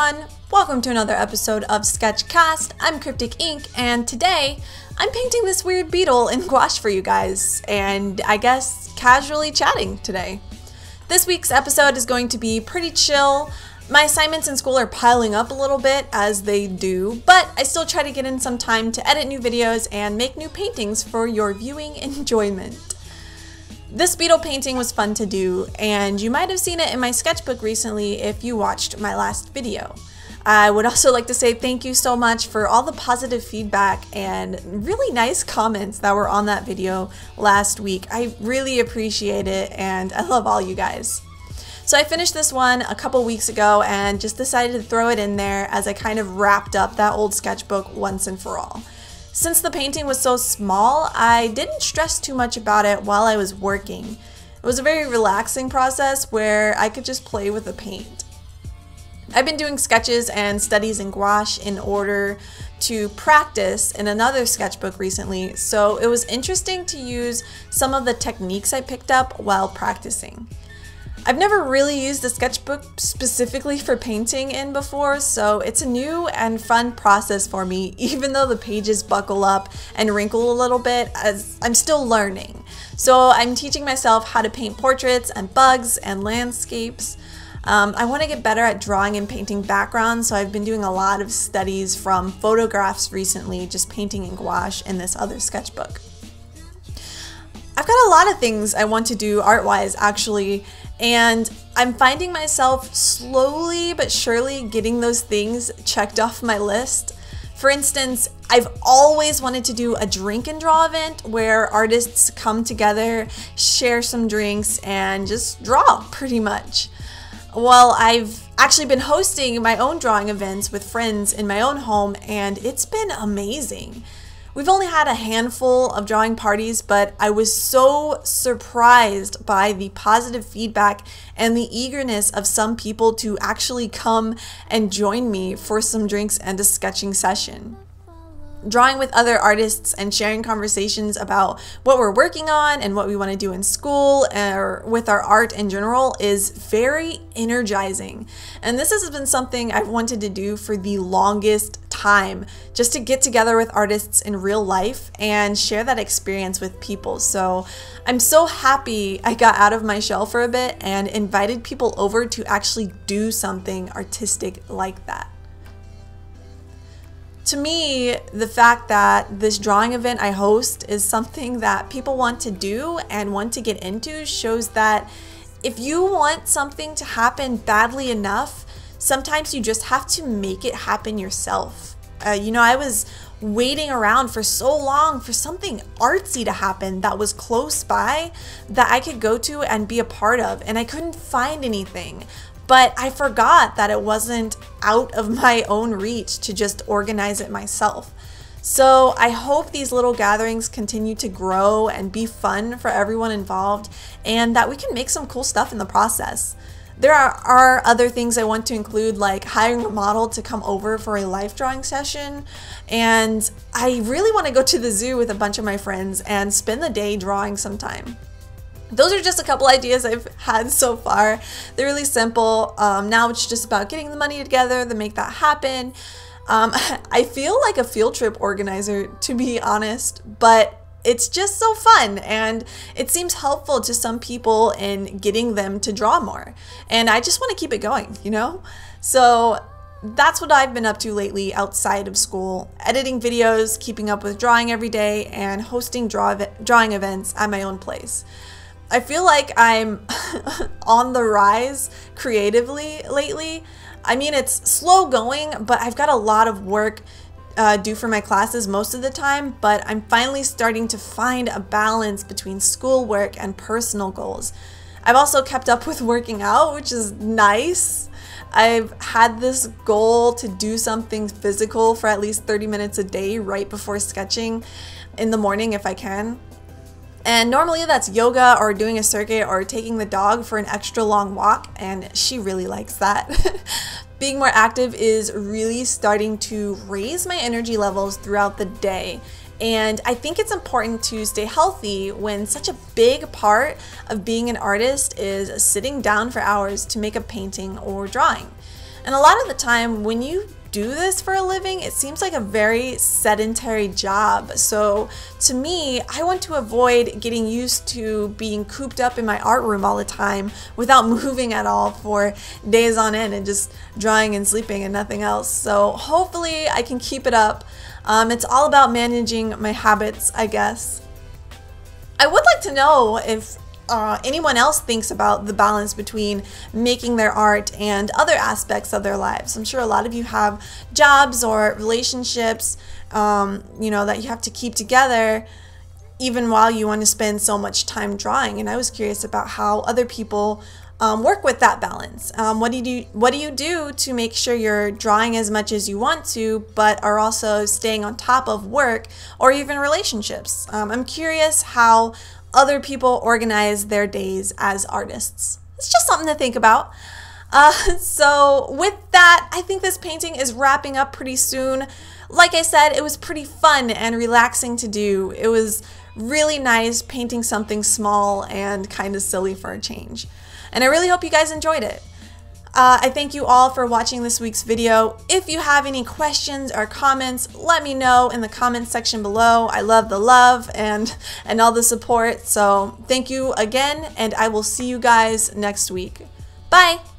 everyone, welcome to another episode of Sketchcast. I'm Crypticink, and today I'm painting this weird beetle in gouache for you guys, and I guess casually chatting today. This week's episode is going to be pretty chill. My assignments in school are piling up a little bit, as they do, but I still try to get in some time to edit new videos and make new paintings for your viewing enjoyment. This beetle painting was fun to do, and you might have seen it in my sketchbook recently if you watched my last video. I would also like to say thank you so much for all the positive feedback and really nice comments that were on that video last week. I really appreciate it, and I love all you guys. So I finished this one a couple weeks ago and just decided to throw it in there as I kind of wrapped up that old sketchbook once and for all. Since the painting was so small, I didn't stress too much about it while I was working. It was a very relaxing process where I could just play with the paint. I've been doing sketches and studies in gouache in order to practice in another sketchbook recently, so it was interesting to use some of the techniques I picked up while practicing. I've never really used a sketchbook specifically for painting in before, so it's a new and fun process for me, even though the pages buckle up and wrinkle a little bit, as I'm still learning. So I'm teaching myself how to paint portraits and bugs and landscapes. I want to get better at drawing and painting backgrounds, so I've been doing a lot of studies from photographs recently, just painting in gouache in this other sketchbook. I've got a lot of things I want to do art-wise, actually, and I'm finding myself slowly but surely getting those things checked off my list. For instance, I've always wanted to do a drink and draw event where artists come together, share some drinks, and just draw, pretty much. Well, I've actually been hosting my own drawing events with friends in my own home, and it's been amazing. We've only had a handful of drawing parties, but I was so surprised by the positive feedback and the eagerness of some people to actually come and join me for some drinks and a sketching session. Drawing with other artists and sharing conversations about what we're working on and what we want to do in school or with our art in general is very energizing. And this has been something I've wanted to do for the longest time, just to get together with artists in real life and share that experience with people. So I'm so happy I got out of my shell for a bit and invited people over to actually do something artistic like that. To me, the fact that this drawing event I host is something that people want to do and want to get into shows that if you want something to happen badly enough, sometimes you just have to make it happen yourself. I was waiting around for so long for something artsy to happen that was close by that I could go to and be a part of, and I couldn't find anything. But I forgot that it wasn't out of my own reach to just organize it myself. So I hope these little gatherings continue to grow and be fun for everyone involved, and that we can make some cool stuff in the process. There are other things I want to include, like hiring a model to come over for a life drawing session, and I really want to go to the zoo with a bunch of my friends and spend the day drawing sometime. Those are just a couple ideas I've had so far. They're really simple. Now it's just about getting the money together to make that happen. I feel like a field trip organizer, to be honest, but it's just so fun, and it seems helpful to some people in getting them to draw more. And I just want to keep it going, So that's what I've been up to lately outside of school: editing videos, keeping up with drawing every day, and hosting drawing events at my own place. I feel like I'm on the rise creatively lately. I mean, it's slow going, but I've got a lot of work due for my classes most of the time, but I'm finally starting to find a balance between schoolwork and personal goals. I've also kept up with working out, which is nice. I've had this goal to do something physical for at least 30 minutes a day right before sketching in the morning if I can. And normally that's yoga or doing a circuit or taking the dog for an extra long walk, and she really likes that. Being more active is really starting to raise my energy levels throughout the day, and I think it's important to stay healthy when such a big part of being an artist is sitting down for hours to make a painting or drawing. And a lot of the time when you do this for a living, it seems like a very sedentary job. So to me, I want to avoid getting used to being cooped up in my art room all the time without moving at all for days on end and just drawing and sleeping and nothing else. So hopefully I can keep it up. It's all about managing my habits, I guess. I would like to know if anyone else thinks about the balance between making their art and other aspects of their lives. I'm sure a lot of you have jobs or relationships, you know, that you have to keep together even while you want to spend so much time drawing. And I was curious about how other people work with that balance. What do you do to make sure you're drawing as much as you want to, but are also staying on top of work or even relationships? I'm curious how other people organize their days as artists. It's just something to think about. So with that, I think this painting is wrapping up pretty soon. Like I said, it was pretty fun and relaxing to do. It was really nice painting something small and kind of silly for a change. And I really hope you guys enjoyed it. I thank you all for watching this week's video. If you have any questions or comments, let me know in the comments section below. I love the love and all the support. So thank you again, and I will see you guys next week. Bye!